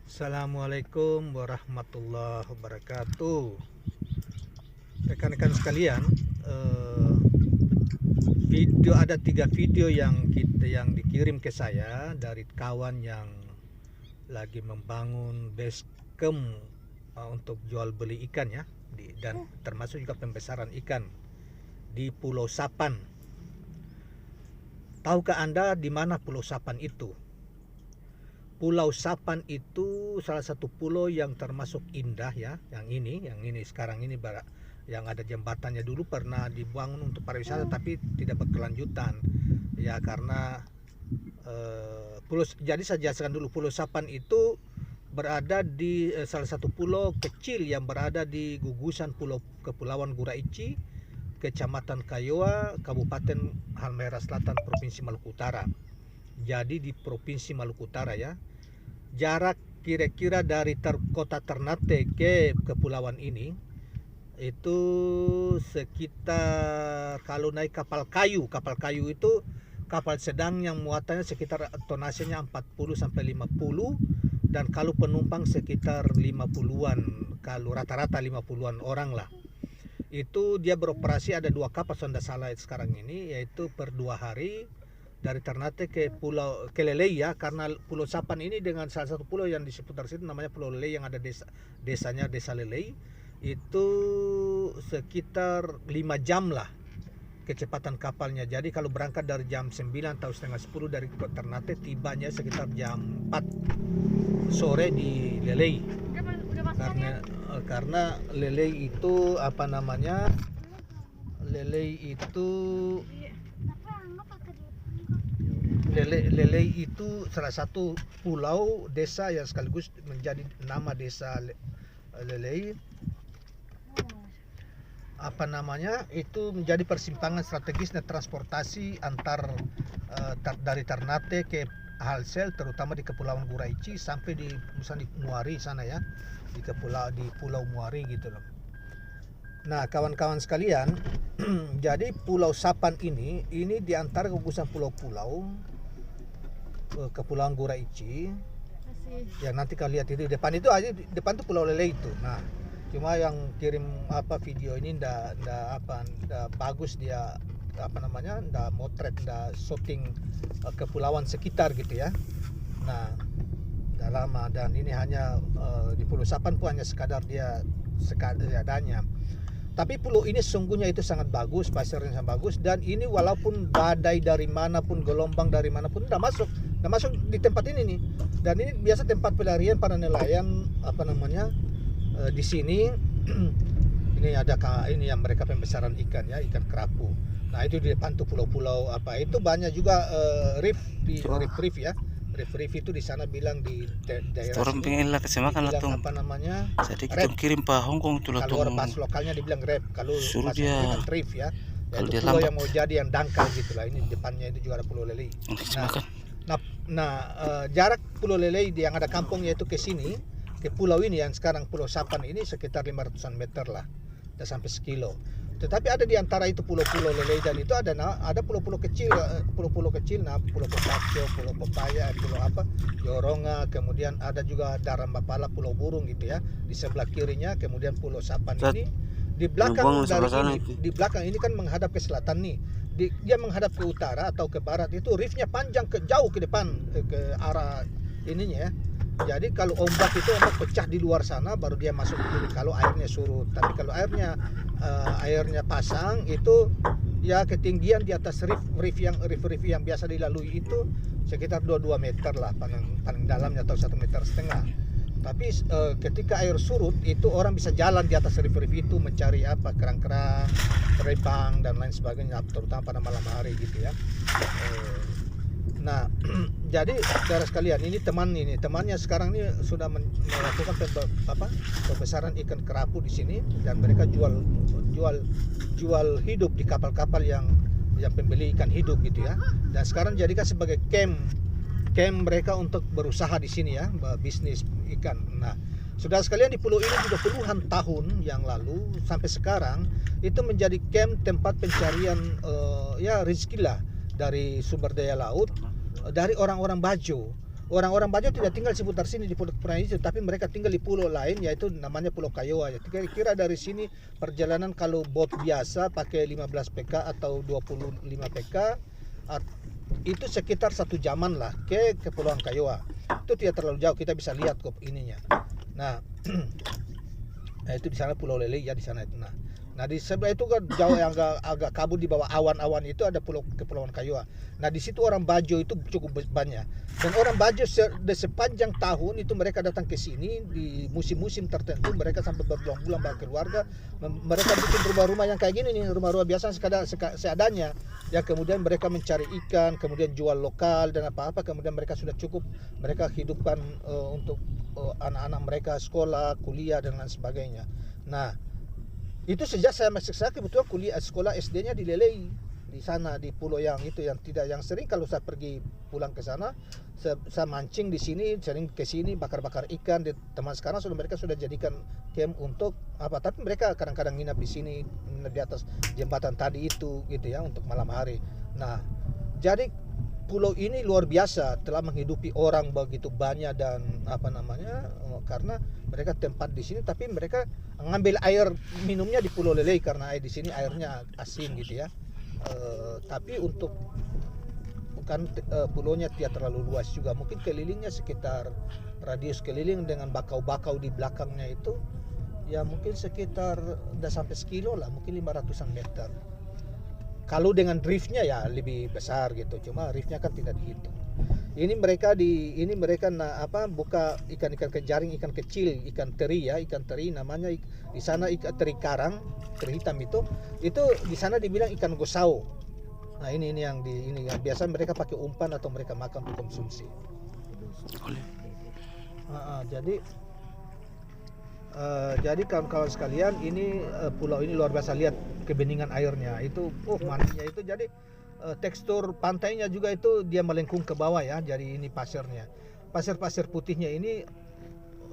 Assalamualaikum warahmatullahi wabarakatuh. Rekan-rekan sekalian, ada 3 video yang dikirim ke saya dari kawan yang lagi membangun base camp untuk jual beli ikan ya, dan termasuk juga pembesaran ikan di Pulau Sapan. Tahukah Anda di mana Pulau Sapan itu? Pulau Sapan itu salah satu pulau yang termasuk indah ya. Yang ini sekarang ini yang ada jembatannya, dulu pernah dibangun untuk pariwisata tapi tidak berkelanjutan ya, karena jadi saya jelaskan dulu. Pulau Sapan itu berada di salah satu pulau kecil yang berada di gugusan Kepulauan Guraici, Kecamatan Kayoa, Kabupaten Halmahera Selatan, Provinsi Maluku Utara. Jadi di Provinsi Maluku Utara ya. Jarak kira-kira dari kota Ternate ke kepulauan ini itu sekitar, kalau naik kapal kayu itu kapal sedang yang muatannya sekitar tonasenya 40 sampai 50, dan kalau penumpang sekitar 50-an, kalau rata-rata 50-an orang lah. Itu dia beroperasi, ada 2 kapal sonda salah sekarang ini, yaitu per 2 hari dari Ternate ke Lelei ya, karena Pulau Sapan ini dengan salah satu pulau yang di seputar situ namanya Pulau Lelei, yang ada desanya Desa Lelei. Itu sekitar 5 jam lah kecepatan kapalnya. Jadi kalau berangkat dari jam 9 atau setengah 10 dari Ternate, tibanya sekitar jam 4 sore di Lelei. Karena Lelei itu Lelei itu salah satu pulau desa yang sekaligus menjadi nama desa Lelei. Itu menjadi persimpangan strategis dan transportasi dari Ternate ke Halsel, terutama di Kepulauan Guraici sampai di Muari sana ya, di Pulau Muari gitu loh. Nah, kawan-kawan sekalian, jadi Pulau Sapan ini di antara gugusan pulau-pulau Kepulauan Guraici. Yang nanti kalian lihat itu depan itu aja, depan itu Pulau Lele itu. Nah, cuma yang kirim video ini ndak bagus, dia ndak motret, ndak shooting kepulauan sekitar gitu ya. Nah, udah lama, dan ini hanya di Pulau Sapan pun hanya sekadar adanya. Tapi pulau ini sesungguhnya itu sangat bagus, pasirnya sangat bagus, dan ini walaupun badai dari manapun, gelombang dari manapun udah masuk di tempat ini nih. Dan ini biasa tempat pelarian para nelayan di sini. Ini ada yang mereka pembesaran ikan ya, ikan kerapu. Nah, itu di depan tuh pulau-pulau itu banyak juga reef ya. Reef itu di sana bilang di daerah orang pengen lah kasih makan lah tuh. Jadi kita kirim Pak Hongkong tuh lah tuh. Kalau pas lokalnya dibilang reef, kalau suruh dia reef ya. Kalau dia pulau yang mau jadi yang dangkal gitulah. Ini depannya itu juga ada Pulau Lelei. Jarak Pulau Lelei yang ada kampungnya itu ke sini, ke pulau ini yang sekarang Pulau Sapan ini sekitar 500-an meter lah, tidak sampai 1 kilo. Tetapi ada di antara itu pulau-pulau Lelei, dan itu ada pulau-pulau kecil, Pulau Pepacio, Pulau Pepaya, Yoronga, kemudian ada juga Darambapala, Pulau Burung gitu ya, di sebelah kirinya. Kemudian Pulau Sapan ini di belakang di belakang ini kan menghadap ke selatan nih. Dia menghadap ke utara atau ke barat, itu reefnya panjang jauh ke depan, ke arah ininya ya. Jadi kalau ombak pecah di luar sana, baru dia masuk ke kiri kalau airnya surut. Tapi kalau airnya pasang, itu ya ketinggian di atas reef yang biasa dilalui itu sekitar 22 meter lah, paling dalamnya, atau 1,5 meter. Tapi ketika air surut itu orang bisa jalan di atas reef itu mencari kerang-kerang, terbang dan lain sebagainya, terutama pada malam hari gitu ya. Nah, jadi saudara sekalian, ini temannya sekarang ini sudah melakukan pembesaran ikan kerapu di sini, dan mereka jual hidup di kapal-kapal yang pembeli ikan hidup gitu ya. Dan sekarang jadikan sebagai camp mereka untuk berusaha di sini ya, bisnis ikan. Nah, saudara sekalian, di pulau ini juga puluhan tahun yang lalu sampai sekarang itu menjadi camp tempat pencarian rezeki lah dari sumber daya laut dari orang-orang Bajo. orang-orang Bajo tidak tinggal di seputar sini di Pulau Kepulauan itu, tapi mereka tinggal di pulau lain yaitu namanya Pulau Kayoa. Ya. Kira-kira dari sini perjalanan kalau bot biasa pakai 15 PK atau 25 PK itu sekitar 1 jaman lah ke Kepulauan Kayoa. Itu tidak terlalu jauh, kita bisa lihat kok ininya. Nah, nah itu di sana Pulau Lele ya di sana itu. Nah di sebelah itu kan jauh yang agak kabut di bawah awan-awan itu ada Kepulauan Kayoa. Nah di situ orang Bajo itu cukup banyak. Dan orang Bajo di sepanjang tahun itu mereka datang ke sini di musim-musim tertentu, mereka sampai berbulan-bulan bawa keluarga. Mereka bikin rumah-rumah yang kayak gini nih, rumah-rumah biasa seadanya. Ya kemudian mereka mencari ikan, kemudian jual lokal dan apa-apa. Kemudian mereka sudah cukup, mereka hidupkan untuk anak-anak mereka sekolah, kuliah dan lain sebagainya. Nah itu sejak saya masih kebetulan kuliah sekolah SD-nya di Lelei di sana di pulau yang itu yang tidak yang sering kalau saya pergi pulang ke sana saya mancing di sini sering ke sini bakar-bakar ikan teman sekarang mereka sudah jadikan camp untuk apa tapi mereka kadang-kadang nginap di sini nginap di atas jembatan tadi itu gitu ya untuk malam hari. Nah jadi pulau ini luar biasa telah menghidupi orang begitu banyak dan apa namanya karena mereka tempat di sini tapi mereka ngambil air minumnya di Pulau Lele karena air di sini airnya asin gitu ya. Tapi untuk bukan pulaunya tidak terlalu luas juga mungkin kelilingnya sekitar radius keliling dengan bakau-bakau di belakangnya itu ya mungkin sekitar udah sampai sekilo lah mungkin 500-an meter. Kalau dengan driftnya ya lebih besar gitu, cuma driftnya kan tidak dihitung. Ini mereka buka ikan-ikan jaring ikan kecil, ikan teri namanya di sana ikan teri karang, teri hitam itu di sana dibilang ikan gosau. Nah ini yang biasa mereka pakai umpan atau mereka makan untuk konsumsi. Jadi kawan-kawan sekalian ini pulau ini luar biasa lihat kebeningan airnya itu mandinya itu jadi tekstur pantainya juga itu dia melengkung ke bawah ya jadi ini pasir putihnya ini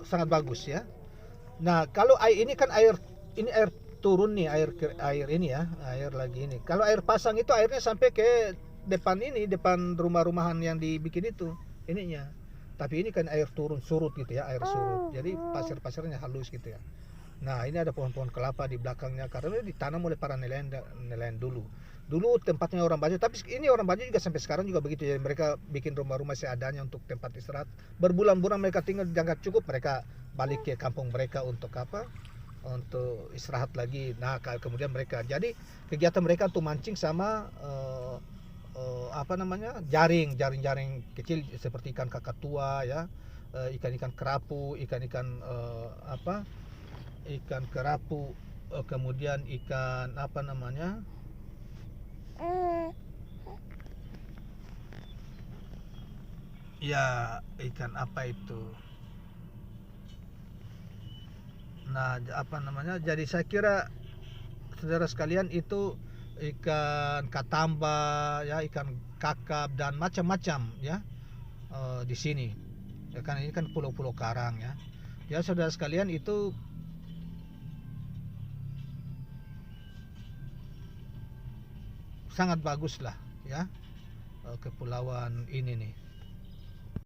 sangat bagus ya. Nah kalau air ini kan air turun nih air ini ya air lagi ini kalau air pasang itu airnya sampai ke depan rumah-rumahan yang dibikin itu ininya. Tapi ini kan air turun surut gitu ya, air surut. Jadi pasir-pasirnya halus gitu ya. Nah, ini ada pohon-pohon kelapa di belakangnya karena ditanam oleh para nelayan dulu. Dulu tempatnya orang Bajo, tapi ini orang Bajo juga sampai sekarang juga begitu ya. Mereka bikin rumah-rumah seadanya untuk tempat istirahat. Berbulan-bulan mereka tinggal jangan cukup, mereka balik ke kampung mereka untuk apa? Untuk istirahat lagi. Nah, kemudian mereka jadi kegiatan mereka untuk mancing sama jaring kecil seperti ikan kakatua ya ikan-ikan kerapu ikan kerapu kemudian ikan ya ikan apa itu jadi saya kira saudara sekalian itu ikan katamba ya ikan kakap dan macam-macam ya di sini ya kan ini kan pulau-pulau karang ya saudara sekalian itu sangat bagus lah ya kepulauan ini nih